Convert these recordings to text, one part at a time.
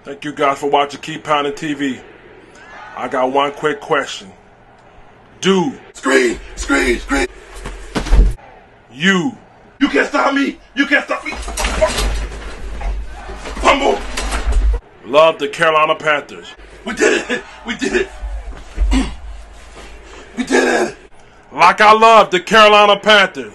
Thank you guys for watching Keep Pounding TV. I got one quick question. Scream! You can't stop me! Fumble! love the Carolina Panthers We did it! We did it! like I love the Carolina Panthers.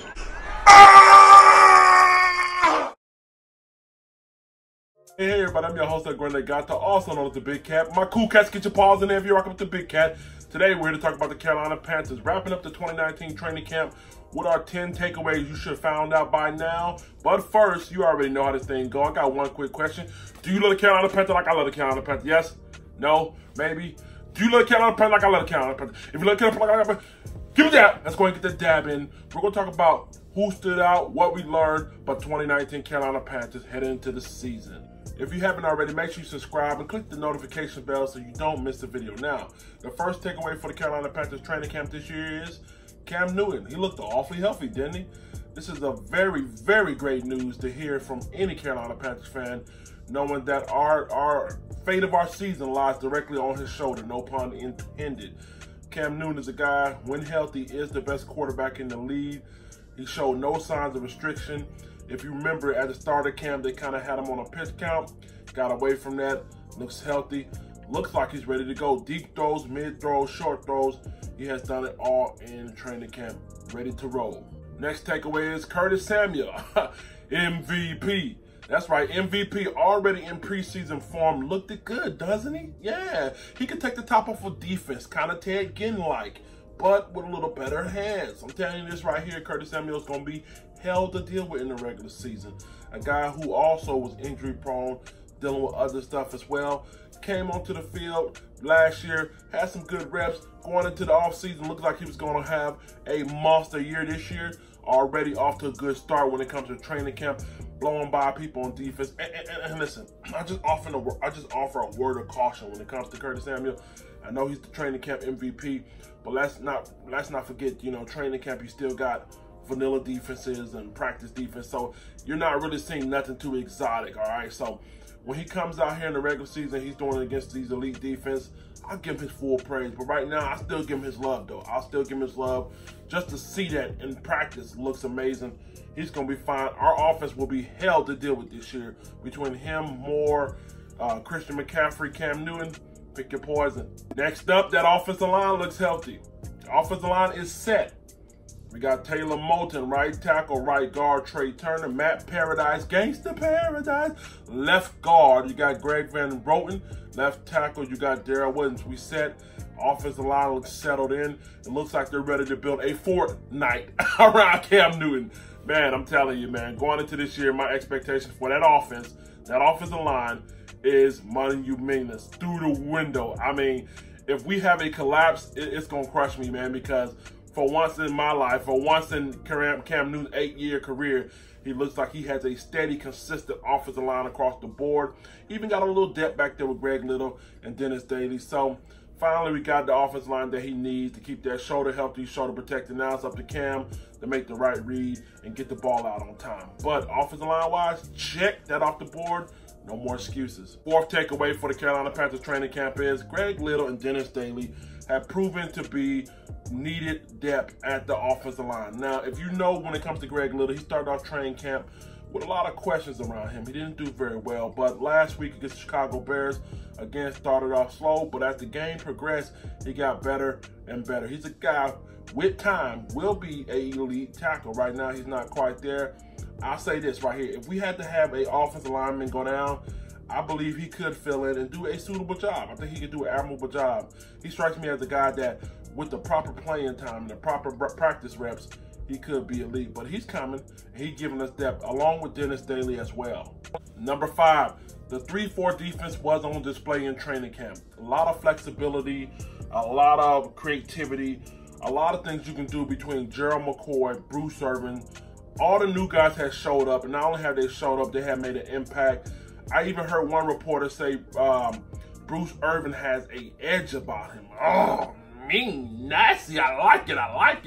Hey everybody, I'm your host, Grenade Gata, also known as the Big Cat. My cool cats, get your paws in there if you're rocking with the Big Cat. Today we're here to talk about the Carolina Panthers, wrapping up the 2019 training camp with our 10 takeaways you should have found out by now. But first, you already know how this thing goes. I got one quick question. Do you love the Carolina Panthers like I love the Carolina Panthers? Yes? No? Maybe? Do you love the Carolina Panthers like I love the Carolina Panthers? If you love the Carolina Panthers like I love the Panthers, give me that. Let's go ahead and get the dab in. We're going to talk about who stood out, what we learned about 2019 Carolina Panthers heading into the season. If you haven't already, make sure you subscribe and click the notification bell so you don't miss a video. Now, the first takeaway for the Carolina Panthers training camp this year is Cam Newton. He looked awfully healthy, didn't he? This is a very, very great news to hear from any Carolina Panthers fan, knowing that our fate of our season lies directly on his shoulder, no pun intended. Cam Newton is a guy, when healthy, is the best quarterback in the league. He showed no signs of restriction. If you remember, at the start of camp, they kind of had him on a pitch count. Got away from that. Looks healthy. Looks like he's ready to go. Deep throws, mid throws, short throws. He has done it all in training camp. Ready to roll. Next takeaway is Curtis Samuel. MVP. That's right, MVP already in preseason form. Looked it good, doesn't he? Yeah. He could take the top off of defense. Kind of Ted Ginn-like, but with a little better hands. I'm telling you this right here, Curtis Samuel is going to be hell to deal with in the regular season. A guy who also was injury prone, dealing with other stuff as well. Came onto the field last year, had some good reps. Going into the offseason, looks like he was going to have a monster year this year. Already off to a good start when it comes to training camp, blowing by people on defense. And listen, I just offer a word of caution when it comes to Curtis Samuel. I know he's the training camp MVP, but let's not forget, you know, training camp, you still got vanilla defenses and practice defense, so you're not really seeing nothing too exotic. All right, so when he comes out here in the regular season, he's doing it against these elite defense. I'll give him his full praise, but right now I still give him his love, though. I'll still give him his love. Just to see that in practice looks amazing. He's gonna be fine. Our offense will be hell to deal with this year. Between him, Moore, Christian McCaffrey, Cam Newton, pick your poison. Next up, that offensive line looks healthy. The offensive line is set. We got Taylor Moton, right tackle, right guard, Trey Turner, Matt Paradise, Gangsta Paradise. Left guard, you got Greg Van Roten. Left tackle, you got Darrell Williams. We set. Offensive line looks settled in. It looks like they're ready to build a Fortnite around Cam Newton. Man, I'm telling you, man, going into this year, my expectation for that offense, that offensive line is money you meanness through the window. I mean, if we have a collapse, it's going to crush me, man, because for once in my life, for once in Cam Newton's 8-year career, he looks like he has a steady, consistent offensive line across the board. Even got a little depth back there with Greg Little and Dennis Daly. So finally, we got the offensive line that he needs to keep that shoulder healthy, shoulder protected. Now it's up to Cam to make the right read and get the ball out on time. But offensive line-wise, check that off the board. No more excuses. Fourth takeaway for the Carolina Panthers training camp is Greg Little and Dennis Daly have proven to be needed depth at the offensive line. Now, if you know, when it comes to Greg Little, he started off training camp with a lot of questions around him. He didn't do very well, but last week against the Chicago Bears, again, started off slow, but as the game progressed, he got better and better. He's a guy, with time, will be an elite tackle. Right now, he's not quite there. I'll say this right here. If we had to have an offensive lineman go down, I believe he could fill in and do a suitable job. I think he could do an admirable job. He strikes me as a guy that, with the proper playing time and the proper practice reps, he could be elite. But he's coming, and he's giving us depth, along with Dennis Daly as well. Number 5, the 3-4 defense was on display in training camp. A lot of flexibility, a lot of creativity, a lot of things you can do between Gerald McCoy, Bruce Irvin. All the new guys have showed up, and not only have they showed up, they have made an impact. I even heard one reporter say Bruce Irvin has an edge about him. Oh, mean, nasty. I like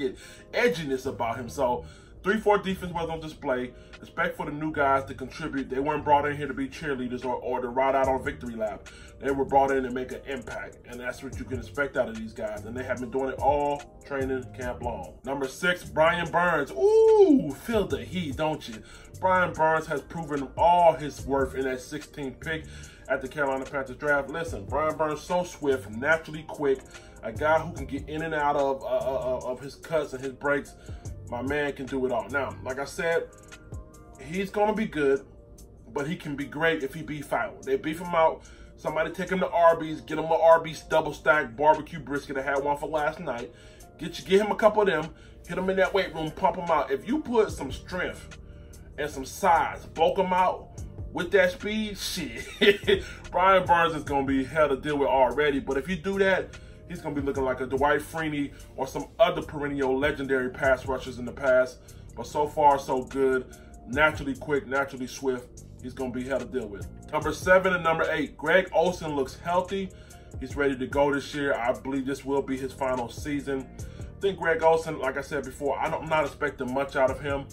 it. Edginess about him. So 3-4 defense was on display. Expect for the new guys to contribute. They weren't brought in here to be cheerleaders or to ride out on victory lap. They were brought in to make an impact, and that's what you can expect out of these guys. And they have been doing it all training camp long. Number 6, Brian Burns. Ooh, feel the heat, don't you? Brian Burns has proven all his worth in that 16th pick at the Carolina Panthers draft. Listen, Brian Burns so swift, naturally quick, a guy who can get in and out of his cuts and his breaks. My man can do it all. Now, like I said, he's going to be good, but he can be great if he beef out. They beef him out. Somebody take him to Arby's, get him an Arby's double stack barbecue brisket. I had one for last night. Get him a couple of them, hit him in that weight room, pump him out. If you put some strength and some size, bulk him out with that speed, shit. Brian Burns is going to be hell to deal with already. But if you do that, he's going to be looking like a Dwight Freeney or some other perennial legendary pass rushers in the past. But so far, so good. Naturally quick, naturally swift. He's going to be hell to deal with. Number 7 and number 8, Greg Olsen looks healthy. He's ready to go this year. I believe this will be his final season. I think Greg Olsen, like I said before, I'm not expecting much out of him.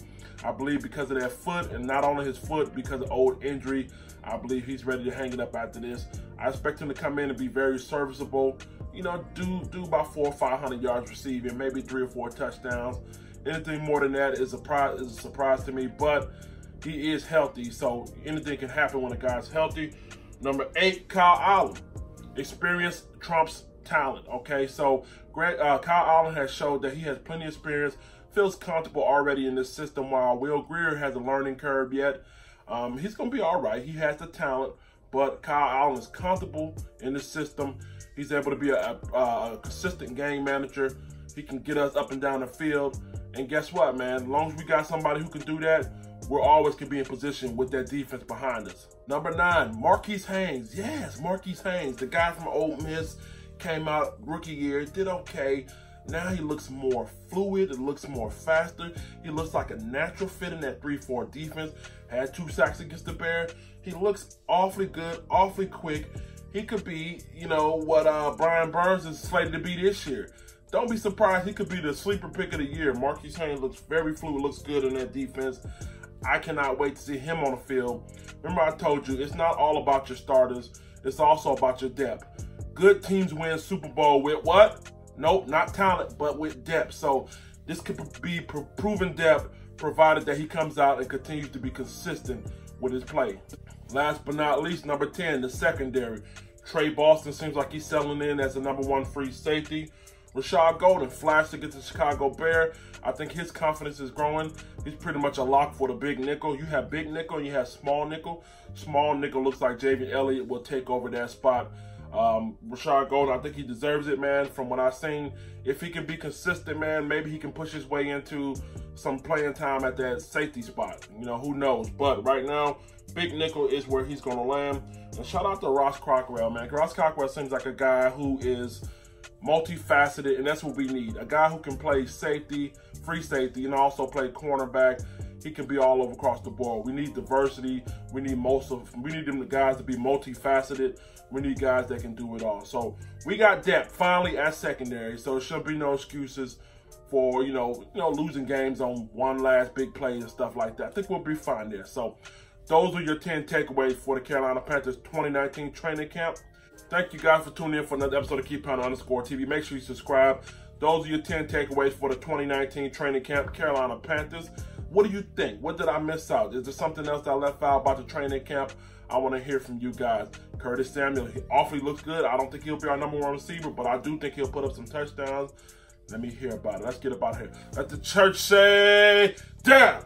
I believe because of that foot, and not only his foot, because of old injury, I believe he's ready to hang it up after this. I expect him to come in and be very serviceable. You know, do about 400 or 500 yards receiving, maybe 3 or 4 touchdowns. Anything more than that is a surprise to me, but he is healthy, so anything can happen when a guy's healthy. Number 8, Kyle Allen. Experience trumps talent, okay? So Kyle Allen has showed that he has plenty of experience, feels comfortable already in this system, while Will Grier has a learning curve yet. He's going to be all right. He has the talent, but Kyle Allen is comfortable in this system. He's able to be a consistent game manager. He can get us up and down the field. And guess what, man? As long as we got somebody who can do that, we're always can be in position with that defense behind us. Number 9, Marquise Haynes. Yes, Marquise Haynes, the guy from Ole Miss, came out rookie year, did okay. Now he looks more fluid, it looks more faster. He looks like a natural fit in that 3-4 defense. Had 2 sacks against the Bears. He looks awfully good, awfully quick. He could be, you know, what Brian Burns is slated to be this year. Don't be surprised, he could be the sleeper pick of the year. Marquise Haynes looks very fluid, looks good in that defense. I cannot wait to see him on the field. Remember I told you, it's not all about your starters. It's also about your depth. Good teams win Super Bowl with what? Nope, not talent, but with depth. So this could be proven depth, provided that he comes out and continues to be consistent with his play. Last but not least, number 10, the secondary. Trey Boston seems like he's settling in as the number 1 free safety. Rashad Golden flashed against the Chicago Bears. I think his confidence is growing. He's pretty much a lock for the big nickel. You have big nickel and you have small nickel. Small nickel looks like Javian Elliott will take over that spot. Rashad Golden, I think he deserves it, man. From what I've seen, if he can be consistent, man, maybe he can push his way into some playing time at that safety spot. You know, who knows? But right now, big nickel is where he's going to land. And shout out to Ross Cockrell, man. Ross Cockrell seems like a guy who is multifaceted, and that's what we need. A guy who can play safety, free safety, and also play cornerback. He can be all over across the board. We need diversity. We need them guys to be multifaceted. We need guys that can do it all. So we got depth finally at secondary. So there shouldn't be no excuses for you know losing games on one last big play and stuff like that. I think we'll be fine there. So those are your 10 takeaways for the Carolina Panthers 2019 training camp. Thank you guys for tuning in for another episode of KeepPounding_TV. Make sure you subscribe. Those are your 10 takeaways for the 2019 training camp, Carolina Panthers. What do you think? What did I miss out? Is there something else that I left out about the training camp? I want to hear from you guys. Curtis Samuel, he awfully looks good. I don't think he'll be our number 1 receiver, but I do think he'll put up some touchdowns. Let me hear about it. Let's get about here. Let the church say, down.